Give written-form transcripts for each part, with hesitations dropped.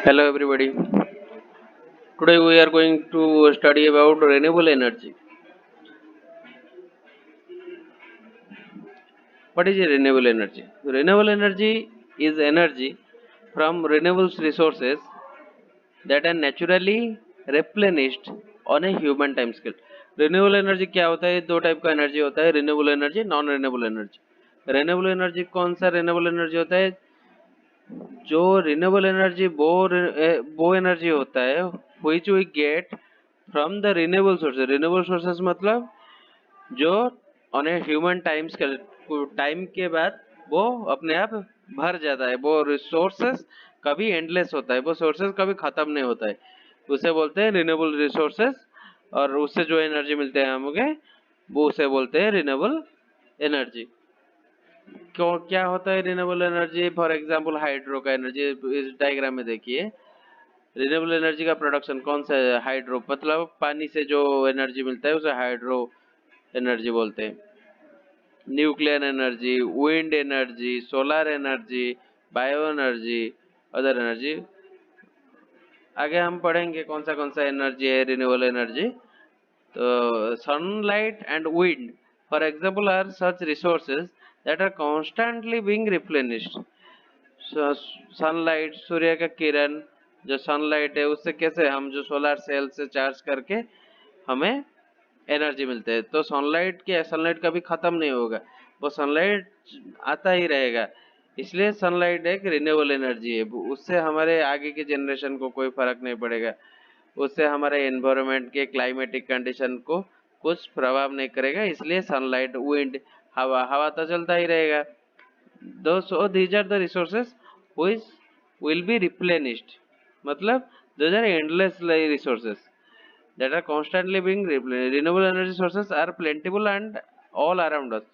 Hello everybody. Today we are going to study about renewable energy. What is a renewable energy? Renewable energy is energy from renewable resources that are naturally replenished on a human time scale. Renewable energy क्या होता है? दो type का energy होता है, renewable energy, non renewable energy. Renewable energy कौन सा renewable energy होता है? जो रिन्यूएबल एनर्जी वो एनर्जी होता है which we get from the renewable sources. Renewable sources मतलब जो ऑन ए ह्यूमन टाइम के बाद वो अपने आप भर जाता है। वो रिसोर्सेस कभी एंडलेस होता है, वो सोर्सेज कभी खत्म नहीं होता है, उसे बोलते हैं रिन्यूएबल रिसोर्सेज। और उससे जो एनर्जी मिलते हैं हमें वो उसे बोलते हैं रिन्यूएबल एनर्जी। क्यों क्या होता है renewable energy? For example hydro का एनर्जी इस डायग्राम में देखिए। रिन्यूएबल एनर्जी का प्रोडक्शन कौन सा है? हाइड्रो, मतलब पानी से जो एनर्जी मिलता है उसे हाइड्रो एनर्जी बोलते हैं। Nuclear energy, wind energy, solar energy, bio energy, other energy. आगे हम पढ़ेंगे कौन सा एनर्जी है रिन्यूएबल एनर्जी। तो sunlight and wind for example are such resources that are constantly being replenished. Sunlight, सूर्य का किरण, जो सनलाइट है उससे कैसे हम जो सोलर सेल से चार्ज करके हमें एनर्जी मिलते हैं। तो सनलाइट कभी खत्म नहीं होगा, वो सनलाइट आता ही रहेगा। इसलिए सनलाइट एक रिन्यूएबल एनर्जी है। उससे हमारे आगे के जनरेशन को कोई फर्क नहीं पड़ेगा, उससे हमारे एनवायरनमेंट के क्लाइमेटिक कंडीशन को कुछ प्रभाव नहीं करेगा। इसलिए सनलाइट, विंड, हवा तो चलता ही रहेगा। So these are the resources which will be replenished, मतलब those are endless resources that are constantly being replenished. Renewable energy sources are plentiful and all around us.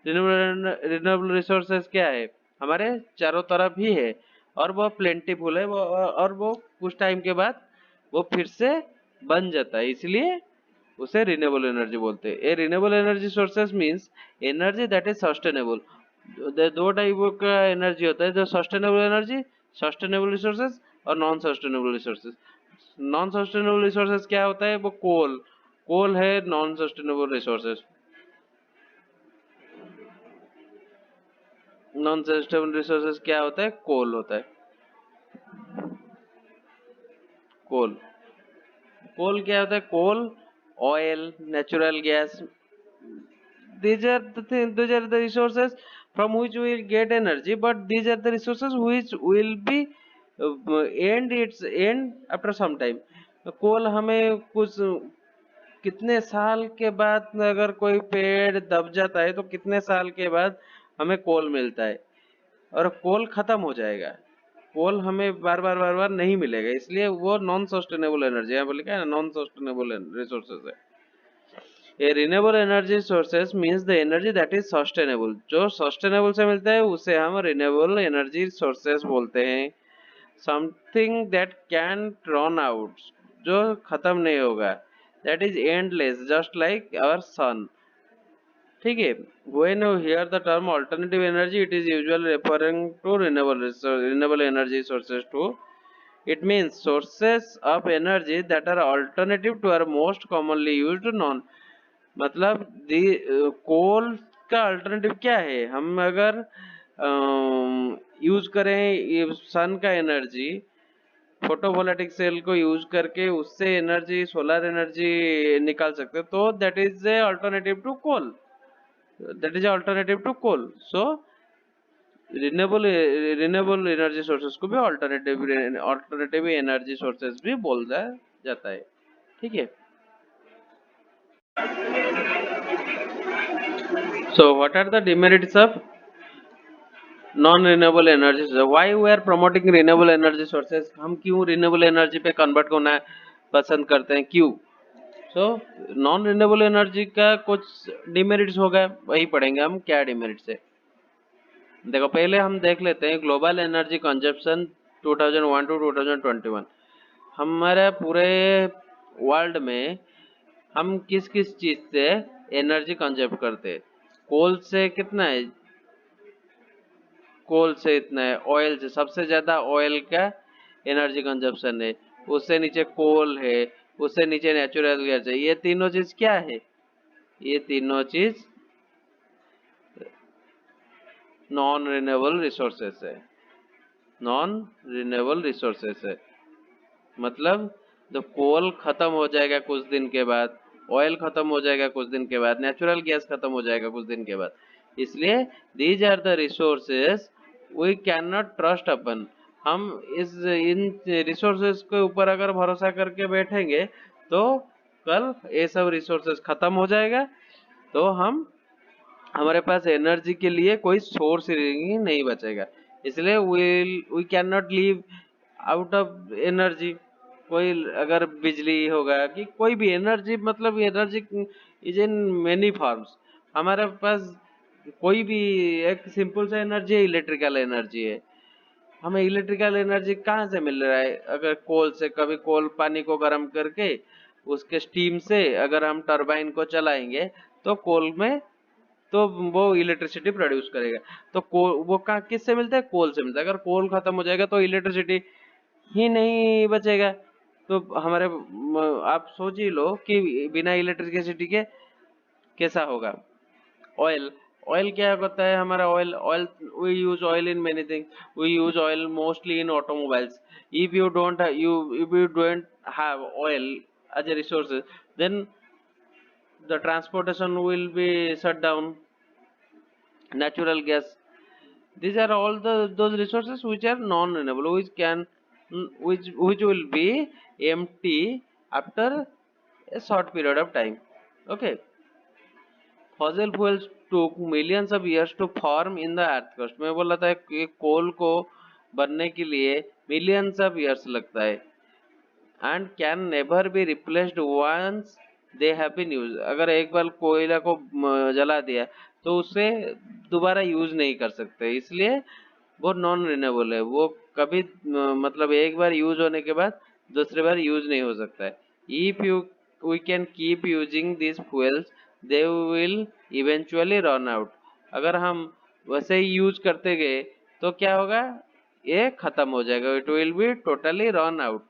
Renewable resources क्या है? हमारे चारों तरफ ही है और वो प्लेंटीफुल है, वो और वो कुछ टाइम के बाद वो फिर से बन जाता है, इसलिए उसे रिन्यूएबल एनर्जी बोलते हैं। A renewable energy sources means energy that is sustainable. दो टाइप का एनर्जी होता है, जो सस्टेनेबल एनर्जी, सस्टेनेबल रिसोर्सेज और non sustainable resources. Non sustainable resources क्या होता है? वो कोल है non sustainable resources. Non sustainable resources क्या होता है? कोल होता है। कोल कोल क्या होता है? Coal, oil, natural gas, these are the resources from which we will get energy, but these are the resources which will be end after some time। कोल हमें कुछ कितने साल के बाद, अगर कोई पेड़ दब जाता है तो कितने साल के बाद हमें कोल मिलता है, और कोल खत्म हो जाएगा। कोल हमें बार बार नहीं मिलेगा, इसलिए वो नॉन सस्टेनेबल एनर्जी है। बोले क्या, नॉन सस्टेनेबल रिसोर्सेज है। A renewable energy sources means the energy that is sustainable. जो सस्टेनेबल से मिलता है उसे हम रिन्यूएबल एनर्जी सोर्सेस बोलते हैं। Something that can run out, जो खत्म नहीं होगा, that is endless just like our sun. ठीक है। When you hear the term alternative energy, it is usually referring to renewable energy sources too. It means sources of energy that are alternative to our most commonly used non, मतलब coal का alternative क्या है? हम अगर use करें sun का energy, photovoltaic cell को use करके उससे एनर्जी, सोलर एनर्जी निकाल सकते हैं, तो that is a alternative to coal. That is alternative to coal. So renewable energy sources को भी अल्टरनेटिव एनर्जी सोर्सेस भी बोला जाता है। ठीक है। So what are the demerits of non renewable energy? Why we are promoting renewable energy sources? हम क्यों रिन्यूएबल एनर्जी पे कन्वर्ट करना पसंद करते हैं, क्यों? सो नॉन रिन्यूएबल एनर्जी का कुछ डिमेरिट्स होगा, वही पढ़ेंगे हम। क्या डिमेरिट्स है देखो, पहले हम देख लेते हैं ग्लोबल एनर्जी कंजप्शन 2001 टू 2021। हमारे पूरे वर्ल्ड में हम किस किस चीज से एनर्जी कंजप्ट करते हैं? कोल से कितना है? कोल से इतना है। ऑयल से सबसे ज्यादा ऑयल का एनर्जी कंजप्शन है, उससे नीचे कोल है, उससे नीचे नेचुरल गैस है। ये तीनों चीज क्या है? ये तीनों चीज नॉन रिन्यूएबल रिसोर्सेस है, नॉन रिन्यूएबल रिसोर्सेस है। मतलब जो कोल खत्म हो जाएगा कुछ दिन के बाद, ऑयल खत्म हो जाएगा कुछ दिन के बाद, नेचुरल गैस खत्म हो जाएगा कुछ दिन के बाद। इसलिए these are the resources we can not trust upon. हम इस इन रिसोर्सेस के ऊपर अगर भरोसा करके बैठेंगे तो कल ये सब रिसोर्सेस खत्म हो जाएगा, तो हमारे पास एनर्जी के लिए कोई सोर्स ही नहीं बचेगा। इसलिए we can not live out of energy. कोई अगर बिजली होगा कि कोई भी एनर्जी, मतलब energy is in many forms. हमारे पास कोई भी एक सिंपल सा एनर्जी है, इलेक्ट्रिकल एनर्जी है। हमें इलेक्ट्रिकल एनर्जी कहाँ से मिल रहा है? अगर कोल से, कभी कोल पानी को गर्म करके उसके स्टीम से अगर हम टरबाइन को चलाएंगे तो कोल में तो वो इलेक्ट्रिसिटी प्रोड्यूस करेगा। तो कोल वो कहाँ किससे मिलता है? कोल से मिलता है। अगर कोल खत्म हो जाएगा तो इलेक्ट्रिसिटी ही नहीं बचेगा। तो हमारे आप सोच ही लो कि बिना इलेक्ट्रिसिटी के कैसा होगा। ऑयल, ऑयल क्या होता है हमारा? Oil oil we use oil in many thing. We use oil mostly in automobiles. if you don't have oil as a resource, then the transportation will be shut down. Natural gas, these are all those resources which are non renewable, which will be empty after a short period of time. Okay. Fossil fuels took millions of years to form in the earth crust। मैं बोला था कि कोल को बनने के लिए millions of years लगता है, and can never be replaced once they have been use. अगर एक बार कोयला को जला दिया तो उसे दोबारा यूज नहीं कर सकते, इसलिए वो नॉन रिन्यूएबल है। वो कभी मतलब एक बार यूज होने के बाद दूसरी बार यूज नहीं हो सकता है। If you we can keep using this fuels, they will eventually run out. अगर हम वैसे ही यूज करते गए तो क्या होगा? ये खत्म हो जाएगा, it will be totally run out.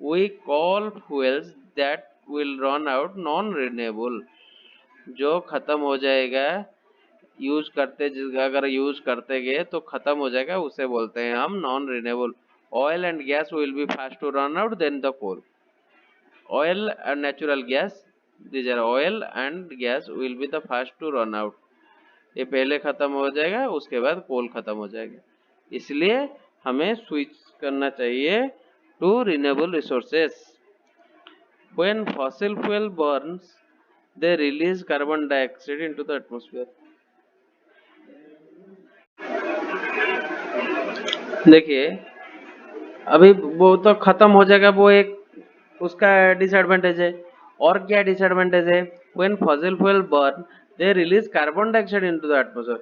We call fuels that will run out non renewable. जो खत्म हो जाएगा अगर यूज करते गए तो खत्म हो जाएगा, उसे बोलते हैं हम non renewable. Oil and gas will be fast to run out than the coal. Oil and natural gas, these are oil and gas will be the fast to run out. ये पहले खत्म हो जाएगा, उसके बाद कोल खत्म हो जाएगा। इसलिए हमें स्विच करना चाहिए to renewable resources. When fossil fuel burns, they release carbon dioxide into the atmosphere। देखिए, अभी वो तो खत्म हो जाएगा, वो एक उसका डिसएडवांटेज है। और क्या डिसएडवांटेज है? When fossil fuel burn, they release carbon dioxide into the atmosphere।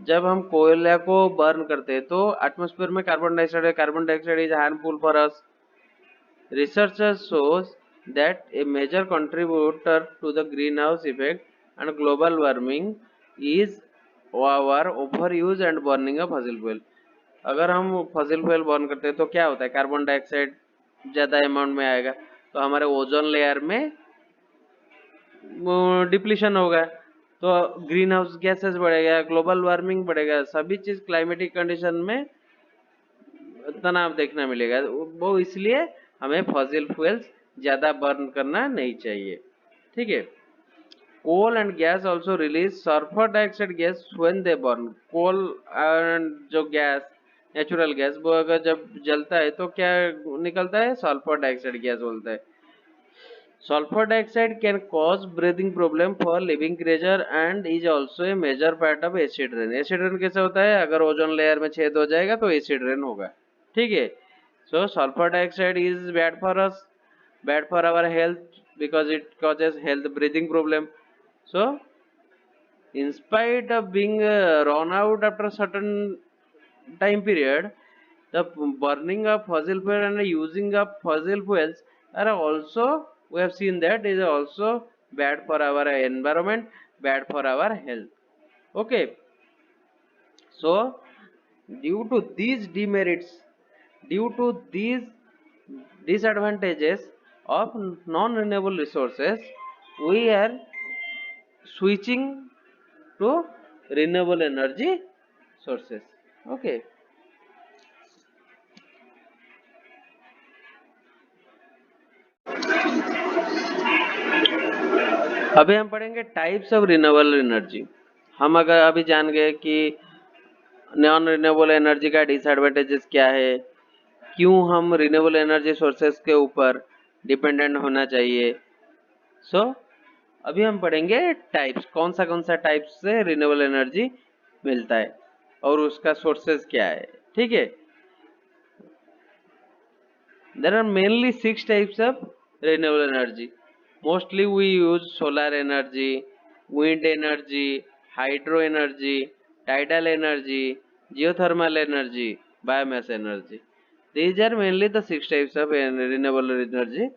जब हम कोयला को बर्न करते हैं तो एटमॉस्फेयर में कार्बन डाइऑक्साइड है। Carbon dioxide is harmful for us. Researchers shows that a major contributor to the greenhouse effect and global warming is our overuse and burning of fossil fuel। अगर हम fossil fuel burn करते हैं तो क्या होता है? Carbon dioxide ज्यादा amount में आएगा, तो हमारे ओजोन लेयर में डिप्लीशन होगा, तो ग्रीन हाउस गैसेस बढ़ेगा, ग्लोबल वार्मिंग बढ़ेगा, सभी चीज क्लाइमेटिक कंडीशन में तनाव देखना मिलेगा। वो इसलिए हमें फॉसिल फ्यूल्स ज्यादा बर्न करना नहीं चाहिए। ठीक है। Coal and gas also release sulphur dioxide gas when they burn. Coal and जो गैस, नेचुरल गैस, वो अगर जब जलता है तो क्या निकलता है? सल्फर डाइऑक्साइड गैस बोलता है। Sulphur dioxide can cause breathing problem for living creature and is also a major part of acid rain. Acid rain कैसे होता है? अगर ओजोन लेयर में छेद हो जाएगा तो एसिड रेन होगा। ठीक है। So sulfur dioxide is bad for us, bad for our health because it causes health breathing problem. So in spite of being run out after a certain time period, the burning of fossil fuel and the using of fossil fuels are also, we have seen that is also bad for our environment, bad for our health. Okay. So due to these demerits, due to these disadvantages of non-renewable resources, we are switching to renewable energy sources. Okay. अभी हम पढ़ेंगे types of renewable energy. हम अगर अभी जान गए कि non renewable energy का डिसएडवांटेजेस क्या है, क्यों हम रिन्यूएबल एनर्जी सोर्सेस के ऊपर डिपेंडेंट होना चाहिए। अभी हम पढ़ेंगे टाइप्स, कौन सा टाइप्स से रिन्यूएबल एनर्जी मिलता है और उसका सोर्सेस क्या है। ठीक है, there are mainly 6 types of renewable energy. Mostly we use solar energy, wind energy, hydro energy, tidal energy, geothermal energy, biomass energy. These are mainly the 6 types of renewable energy.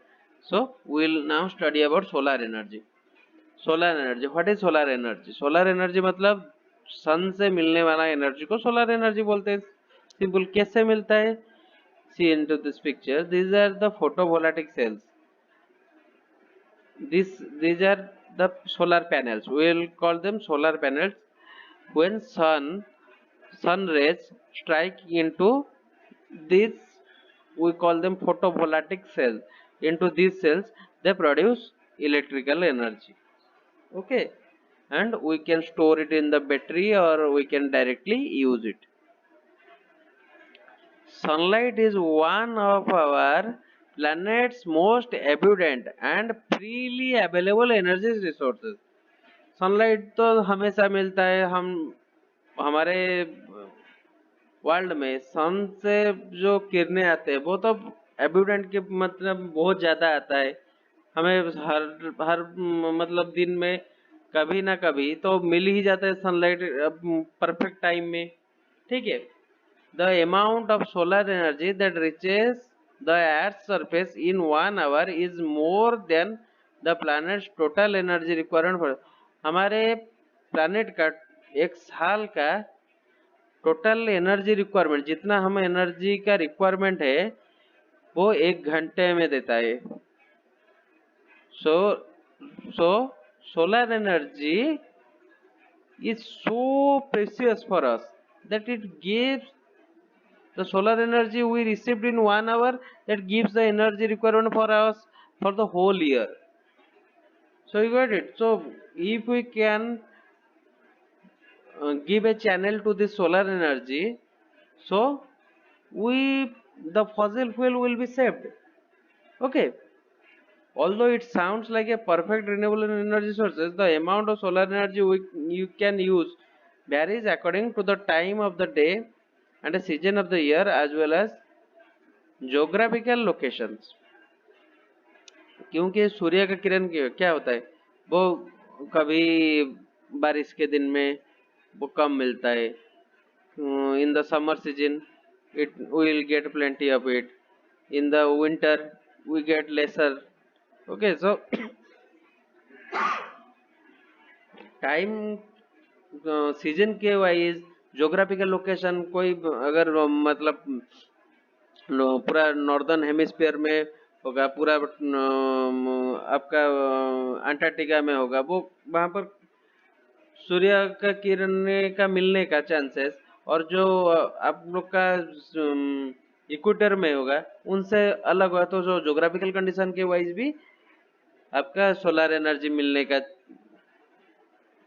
So we'll now study about solar energy. Solar energy, what is solar energy? Solar energy मतलब सन से मिलने वाला energy को solar energy बोलते हैं। Simple, कैसे मिलता है? See into this picture, these are the photovoltaic cells. These are the solar panels. We will call them solar panels. When sun rays strike into this, we call them photovoltaic cells. Into these cells, they produce electrical energy. Okay, and we can store it in the battery or we can directly use it. Sunlight is one of our planet's most abundant and freely available energy resources. Sunlight तो हमेशा मिलता है। हम हमारे world में सन से जो किरणें आते हैं वो तो एब्यूडेंट के मतलब बहुत ज्यादा आता है। हमें हर मतलब दिन में कभी ना कभी तो मिल ही जाता है सनलाइट परफेक्ट टाइम में। ठीक है, the amount of solar energy that reaches the earth's surface in 1 hour is more than the planet's total energy requirement for हमारे प्लानिट का एक साल का टोटल एनर्जी रिक्वायरमेंट, जितना हम एनर्जी का रिक्वायरमेंट है वो 1 घंटे में देता है। so solar energy is so precious for us that it gives the solar energy we received in 1 hour, that gives the energy requirement for us for the whole year. So you got it. So if we can give a channel to this solar energy, so the fossil fuel will be saved. Okay, although it sounds like a perfect renewable energy sources, the amount of solar energy you can use varies according to the time of the day and the season of the year as well as geographical locations. क्योंकि सूर्य का किरण क्या होता है, वो कभी बारिश के दिन में वो कम मिलता है। In the summer season it will get plenty of it, in the winter we get lesser. Okay, so time season के वाइज ज्योग्राफिकल लोकेशन, कोई अगर मतलब पूरा नॉर्दर्न हेमिस्फीयर में होगा, पूरा आपका अंटार्कटिका में होगा, वो वहां पर सूर्य का किरण का मिलने का चांसेस, और जो आप लोग का इक्वेटर में होगा उनसे अलग होगा। तो जो ज्योग्राफिकल कंडीशन के वाइज भी आपका सोलर एनर्जी मिलने का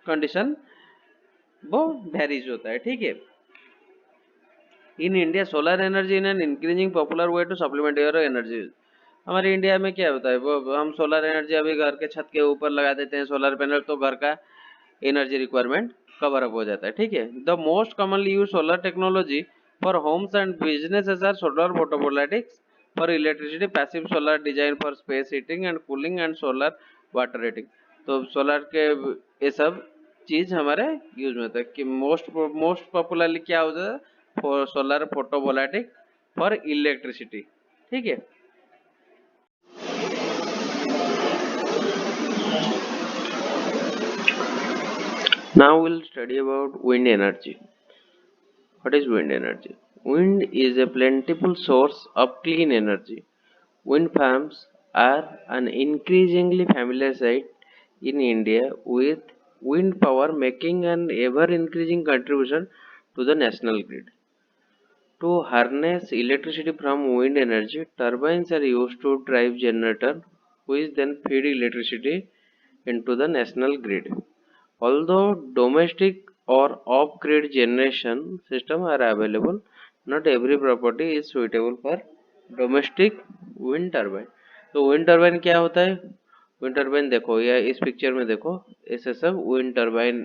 कंडीशन वो वेरीज होता है। ठीक है, in India solar energy in an increasing popular way to supplement your energy. हमारे इंडिया में क्या होता है, वो हम सोलर एनर्जी अभी घर के छत के ऊपर लगा देते हैं सोलर पैनल, तो घर का एनर्जी रिक्वायरमेंट कवर अप हो जाता है। ठीक है, the most commonly use solar technology for homes and businesses are solar photovoltaics for electricity, passive solar design for space heating and cooling and solar water heating. तो solar के ये सब चीज हमारे यूज में होता है कि मोस्ट पॉपुलरली क्या होता है, for solar photovoltaic for electricity. ठीक है, now we'll study about wind energy. What is wind energy? Wind is a plentiful source of clean energy. Wind farms are an increasingly familiar sight in India, with wind power making an ever increasing contribution to the national grid. To harness electricity from wind energy, turbines are used to drive generators, which then feed electricity into the national grid. Although domestic or off-grid generation systems are available, not every property is suitable for domestic wind turbine. तो wind turbine क्या होता है? Wind turbine देखो, या इस picture में देखो, ऐसे सब wind turbine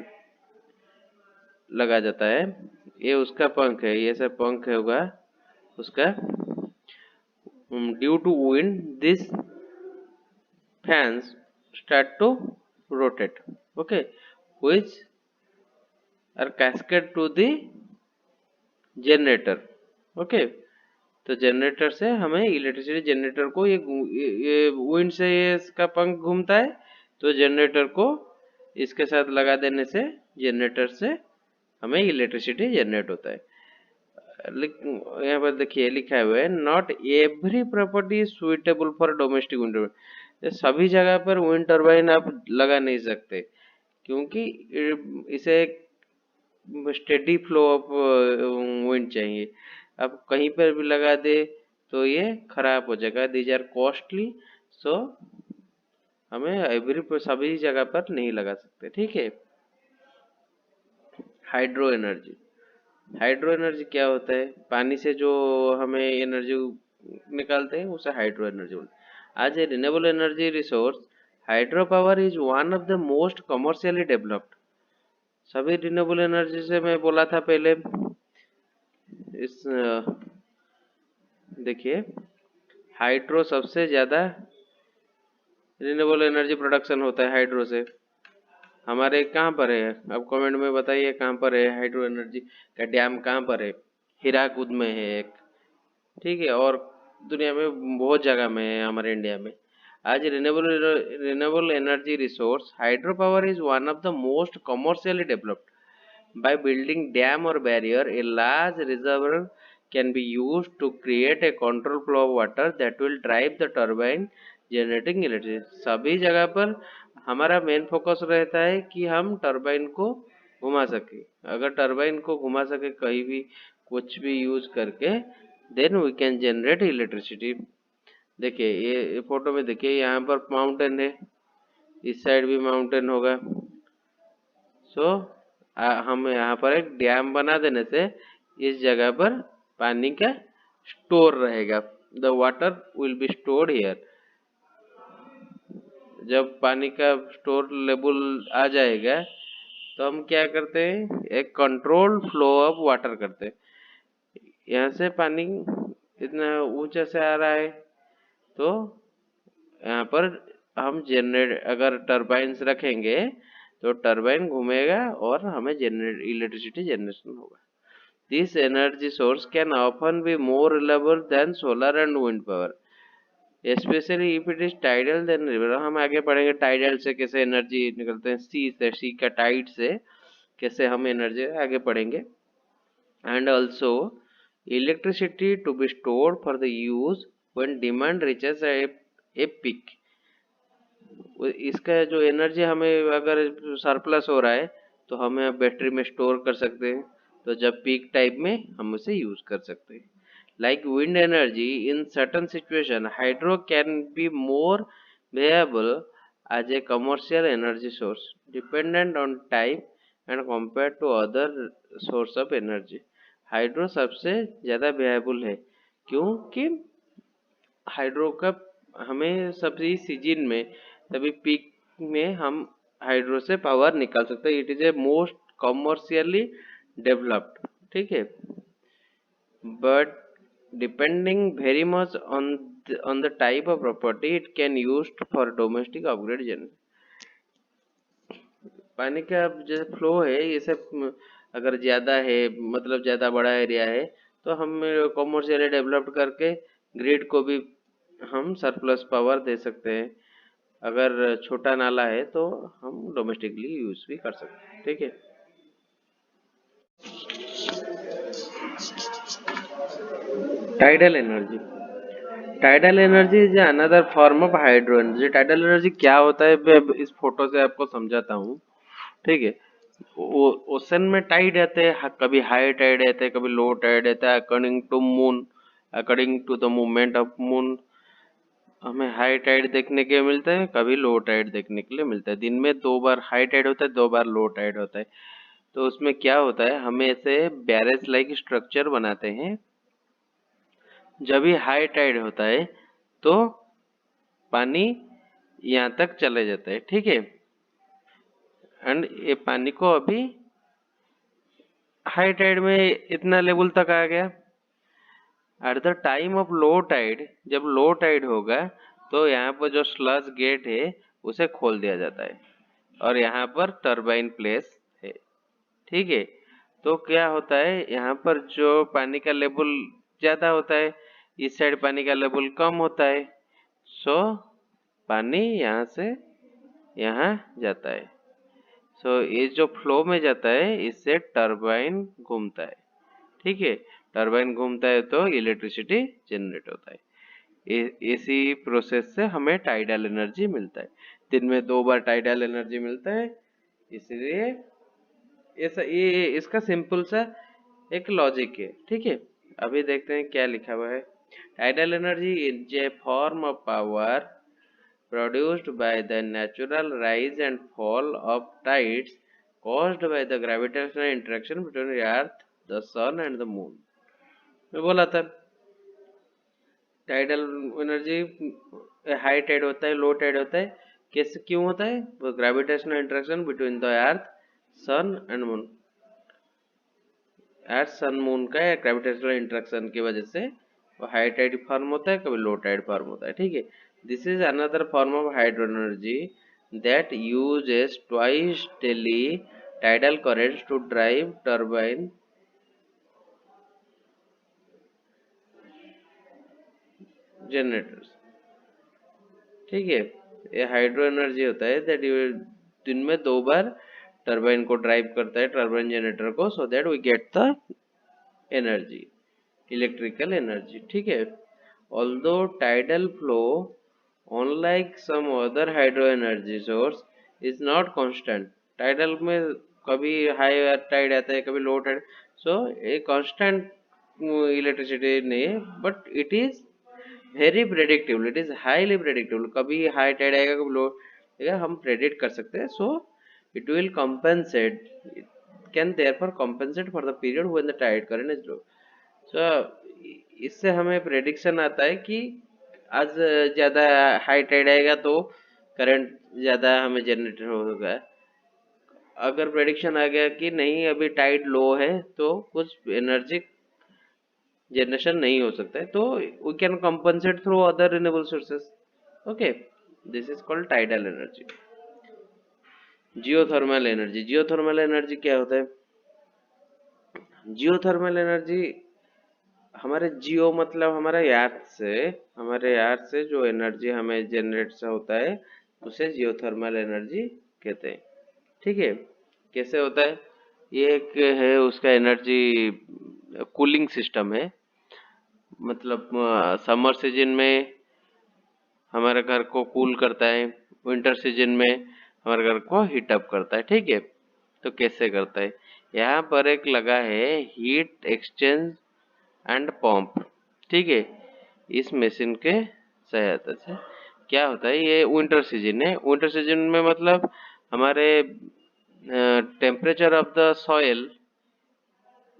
लगा जाता है। ये उसका पंख है, ये सब पंख होगा उसका। Due to wind, these fans start to rotate, okay, which are cascade to the generator, okay. तो जनरेटर से हमें इलेक्ट्रिसिटी, जनरेटर को ये विंड से ये इसका पंख घूमता है, तो जनरेटर को इसके साथ लगा देने से जनरेटर से हमें इलेक्ट्रिसिटी जनरेट होता है। यहाँ पर देखिए लिखा हुआ है, not every property is suitable for domestic wind turbine. सभी जगह पर विंड टर्बाइन आप लगा नहीं सकते, क्योंकि इसे स्टेडी फ्लो ऑफ विंड चाहिए। आप कहीं पर भी लगा दे तो ये खराब हो जाएगा। दीज आर कॉस्टली, सो हमें एवरी सभी जगह पर नहीं लगा सकते, ठीक है। हाइड्रो एनर्जी, हाइड्रो एनर्जी क्या होता है? पानी से जो हमें एनर्जी निकालते हैं उसे हाइड्रो एनर्जी बोलते हैं। आज a renewable energy resource, hydro power is one of the most commercially developed. सभी रिन्यूएबल एनर्जी से मैं बोला था पहले, इस देखिए हाइड्रो सबसे ज्यादा रिन्यूएबल एनर्जी प्रोडक्शन होता है हाइड्रो से। हमारे कहाँ पर है? अब कमेंट में बताइए कहाँ पर है हाइड्रो एनर्जी का डैम, कहाँ पर है? हीराकुद में है एक, ठीक है, और दुनिया में बहुत जगह में है, हमारे इंडिया में। आज renewable energy resource hydro power is one of the most commercially developed. By building dam or barrier, a large reservoir can be used to create a controlled flow of water that will drive the turbine generating electricity। सभी जगह पर हमारा main focus रहता है कि हम turbine को घुमा सके। अगर टरबाइन को घुमा सके कहीं भी कुछ भी यूज करके, then we can generate electricity. देखिए ये फोटो में देखिए, यहाँ पर माउंटेन है, इस साइड भी माउंटेन होगा। सो हम यहाँ पर एक डैम बना देने से इस जगह पर पानी का स्टोर रहेगा। The water will be stored here. जब पानी का स्टोर लेवल आ जाएगा तो हम क्या करते हैं, एक कंट्रोल फ्लो ऑफ वाटर करते हैं। यहाँ से पानी इतना ऊंचा से आ रहा है, तो यहाँ पर हम जनरेट, अगर टरबाइन्स रखेंगे तो टरबाइन घूमेगा और हमें इलेक्ट्रिसिटी जनरेशन होगा। This energy source can often be more reliable than solar and wind power, specially if it is tidal than river. हम आगे पढ़ेंगे टाइडल से कैसे एनर्जी निकलते हैं, सी से, सी का टाइड से कैसे हम एनर्जी आगे पढ़ेंगे। And also electricity to be stored for the use when demand reaches a peak. इसका जो एनर्जी हमें अगर सरप्लस हो रहा है तो हमें बैटरी में स्टोर कर सकते हैं, तो जब पीक टाइम में हम उसे यूज कर सकते हैं। Like wind energy in certain situation, hydro can be more variable as a commercial energy source dependent on type and compare to other source of energy. Hydro सबसे ज्यादा वेरिएबल है, क्योंकि हाइड्रो का हमें सभी सीजन में, सभी पीक में हम हाइड्रो से पावर निकाल सकते हैं। It is a most commercially developed, ठीक है, but depending very much on the type of property it can used for domestic upgrade generation. पानी का जैसे फ्लो है, ये सब अगर ज्यादा है, मतलब ज्यादा बड़ा एरिया है, तो हम कमर्शियली डेवलप्ड करके ग्रिड को भी हम सरप्लस पावर दे सकते हैं। अगर छोटा नाला है तो हम डोमेस्टिकली यूज भी कर सकते हैं, ठीक है। Tidal energy, tidal energy is another form of hydro energy. Tidal energy क्या होता है मैं इस फोटो से आपको समझाता हूँ। ठीक है, ओशन में टाइड रहते हैं, कभी हाई टाइड रहते हैं, कभी लो टाइड रहता है according to moon, according to the movement of moon हमें हाई टाइड देखने के लिए मिलता है, कभी लो टाइड देखने के लिए मिलता है। दिन में 2 बार हाई टाइड होता है, 2 बार लो टाइड होता है। तो उसमें क्या होता है, हमें ऐसे बैरेज लाइक स्ट्रक्चर बनाते हैं। जब भी हाई टाइड होता है तो पानी यहाँ तक चले जाता है। ठीक है, एंड ये पानी को अभी हाई टाइड में इतना लेवल तक आ गया। At the time of low tide, जब लो टाइड होगा तो यहाँ पर जो स्लज गेट है उसे खोल दिया जाता है और यहाँ पर टरबाइन प्लेस है। ठीक है, तो क्या होता है, यहाँ पर जो पानी का लेवल ज्यादा होता है, इस साइड पानी का लेवल कम होता है, सो पानी यहाँ से यहाँ जाता है। सो ये जो फ्लो में जाता है इससे टरबाइन घूमता है। ठीक है, टरबाइन घूमता है तो इलेक्ट्रिसिटी जनरेट होता है। इसी प्रोसेस से हमें टाइडल एनर्जी मिलता है। दिन में 2 बार टाइडल एनर्जी मिलता है, इसलिए ये इसका सिंपल सा एक लॉजिक है। ठीक है, अभी देखते हैं क्या लिखा हुआ है। Tidal energy is a form of power produced by the natural rise and fall of tides caused by the gravitational interaction between the earth, the sun and the moon। मैं बोला था टाइडल एनर्जी हाई टाइड होता है, low tide होता है। कैसे क्यों होता है, वो gravitational interaction between the earth, sun and moon. Earth sun moon का ग्रेविटेशनल इंटरेक्शन की वजह से वो हाई टाइड फॉर्म होता है, कभी लो टाइड फॉर्म होता है। ठीक है, this is another form of hydro energy that uses twice daily tidal currents to drive turbine generators। ठीक है, ये हाइड्रो एनर्जी होता है दैट दिन में 2 बार टरबाइन को ड्राइव करता है, टरबाइन जनरेटर को, so that we get the energy, electrical energy. ठीक है, although tidal flow unlike some other hydro energy source is not constant। Tidal में कभी हाई टाइड आता है, कभी लो टाइड, सो ये कांस्टेंट इलेक्ट्रिसिटी नहीं है, but it is very predictable, it is highly predictable. कभी हाई टाइड आएगा, कभी लो आएगा, हम प्रेडिक्ट कर सकते हैं। So it will compensate, it can therefore compensate for the period when the tide current is low। सो इससे हमें प्रेडिक्शन आता है कि आज ज्यादा हाई टाइड आएगा तो करंट ज्यादा हमें जनरेट होगा। अगर प्रेडिक्शन आ गया कि नहीं अभी टाइड लो है तो कुछ एनर्जी जनरेशन नहीं हो सकता है, तो we can compensate through other renewable sources. Okay, this is called tidal energy. Geothermal energy, geothermal energy क्या होता है, जियोथर्मल एनर्जी हमारे जियो मतलब हमारे अर्थ से जो एनर्जी हमें जनरेट से होता है उसे जियोथर्मल एनर्जी कहते हैं। ठीक है, कैसे होता है, ये एक है उसका एनर्जी कूलिंग सिस्टम है। मतलब समर सीजन में हमारे घर को कूल करता है, विंटर सीजन में हमारे घर को हीट अप करता है। ठीक है, तो कैसे करता है, यहाँ पर एक लगा है हीट एक्सचेंज एंड पंप। ठीक है, इस मशीन के सहायता से क्या होता है, ये विंटर सीजन है, विंटर सीजन में मतलब हमारे temperature of the soil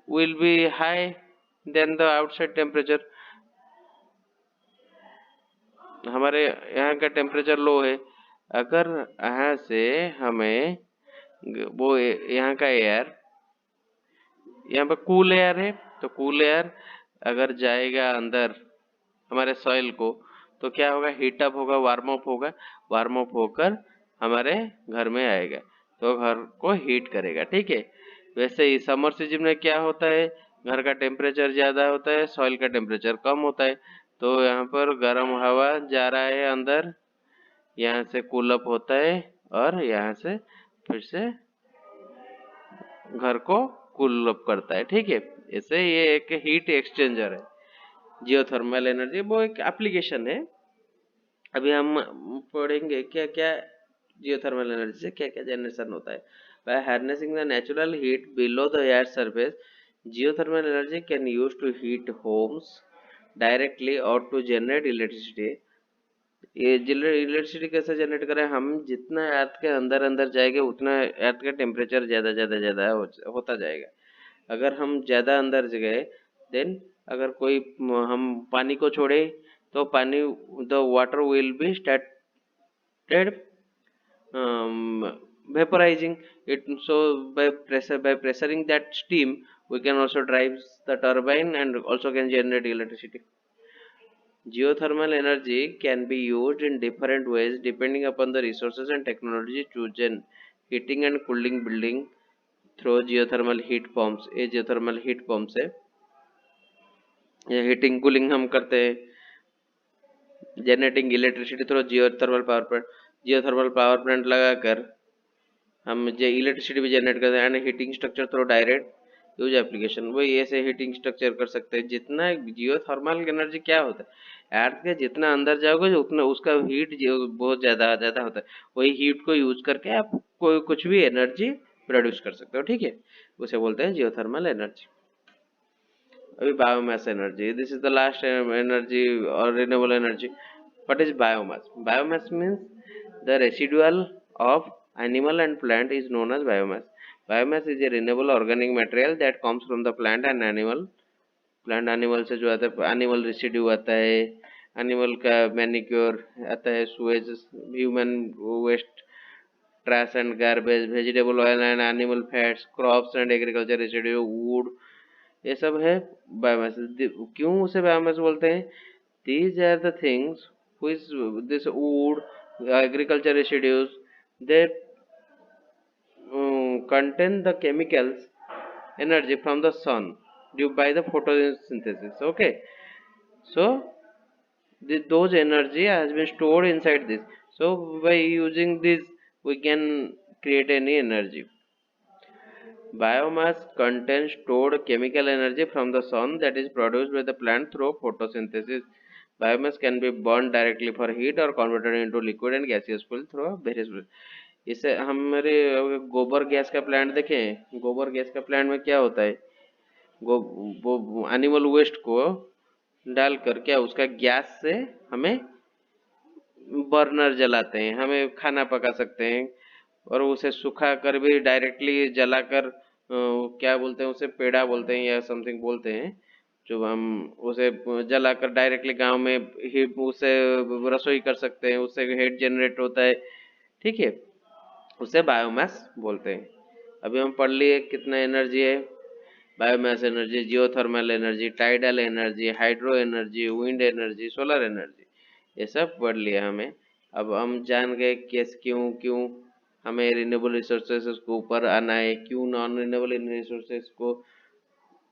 will be high than the outside temperature. हमारे यहाँ का टेम्परेचर लो है, अगर यहाँ से हमें वो यहाँ का एयर, यहाँ पर कूल एयर है, तो कूल एयर अगर जाएगा अंदर हमारे सॉइल को तो क्या होगा, हीट अप होगा, वार्म अप होकर हमारे घर में आएगा तो घर को हीट करेगा। ठीक है, वैसे ही समर सीजन में क्या होता है, घर का टेम्परेचर ज्यादा होता है, सॉइल का टेम्परेचर कम होता है, तो यहाँ पर गर्म हवा जा रहा है अंदर, यहाँ से कूल अप होता है और यहाँ से फिर से घर को कूल अप करता है। ठीक है, ऐसे ये एक हीट एक्सचेंजर है। जियोथर्मल एनर्जी वो एक एप्लीकेशन है। अभी हम पढ़ेंगे क्या क्या जियोथर्मल एनर्जी से क्या क्या जनरेशन होता है। By harnessing the natural heat below the air surface, geothermal energy can use to heat homes directly और टू जनरेट इलेक्ट्रिसिटी। ये इलेक्ट्रिसिटी कैसे जनरेट करें, हम जितना अर्थ के अंदर अंदर जाएंगे उतना अर्थ का टेम्परेचर ज्यादा होता जाएगा। अगर हम ज्यादा अंदर गए देन अगर कोई हम पानी को छोड़े तो पानी the water will be started vaporizing it. So by pressuring that steam we can also drive the turbine and also can generate electricity. Geothermal energy can be used in different ways depending upon the resources and technology chosen. Heating and cooling building through geothermal heat pumps, ये geothermal heat pumps है। ये heating cooling हम करते हैं। Generating electricity through geothermal power plant लगाकर हम जो electricity भी जनरेट करते हैं। And heating structure through direct use application, वो ऐसे हीटिंग स्ट्रक्चर कर सकते हैं। जितना जियोथर्मल एनर्जी क्या होता है, अर्थ के जितना अंदर जाओगे उतना उसका हीट बहुत ज्यादा होता है। वही हीट को यूज करके आप कोई कुछ भी एनर्जी प्रोड्यूस कर सकते हो, ठीक है। उसे बोलते हैं जियोथर्मल एनर्जी। अभी biomass energy, this is the last energy और renewable energy. What is biomass? Biomass means the residual of animal and plant is known as biomass. Biomass is a renewable organic material that comes from the plant and animal. Plant animal से जो आता है, animal residue आता है, animal का manure आता है, sewage, human waste, trash and garbage, vegetable oil and animal fats, crops and agriculture residue, wood, ये सब है बायोमास। क्यों उसे बायोमास बोलते हैं? These are the things which this wood, agriculture residues, they contain the chemicals energy from the sun due by the photosynthesis. Okay, so those energy has been stored inside this. So by using this we can create any energy. Biomass contains stored chemical energy from the sun that is produced by the plant through photosynthesis. Biomass can be burned directly for heat or converted into liquid and gaseous fuel through various ways. इसे हमारे गोबर gas का plant देखें, गोबर gas का plant में क्या होता है, वो एनिमल वेस्ट को डालकर क्या उसका गैस से हमें बर्नर जलाते हैं, हमें खाना पका सकते हैं। और उसे सुखा कर भी डायरेक्टली जलाकर क्या बोलते हैं उसे, पेड़ा बोलते हैं या समथिंग बोलते हैं, जो हम उसे जलाकर डायरेक्टली गांव में ही उसे रसोई कर सकते हैं, उससे हीट जनरेट होता है, ठीक है, उसे बायोमास बोलते हैं। अभी हम पढ़ लिए कितना एनर्जी है, biomass energy, geothermal energy, tidal energy, hydro energy, wind energy, solar energy, ये सब पढ़ लिया हमें। अब हम जान गए कैसे क्यों क्यों हमें रिन्यूएबल रिसोर्सेज को ऊपर आना है, क्यों नॉन रिन्यूएबल रिसोर्सेज को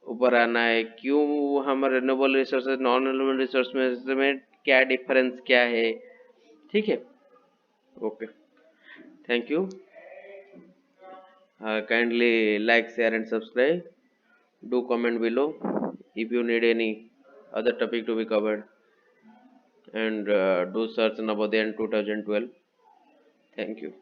ऊपर आना है, क्यों हम renewable resources non renewable resource में क्या डिफरेंस क्या है, ठीक है। Okay, thank you. Kindly like, share and subscribe. Do comment below if you need any other topic to be covered, and do search Navodaya 2012. Thank you.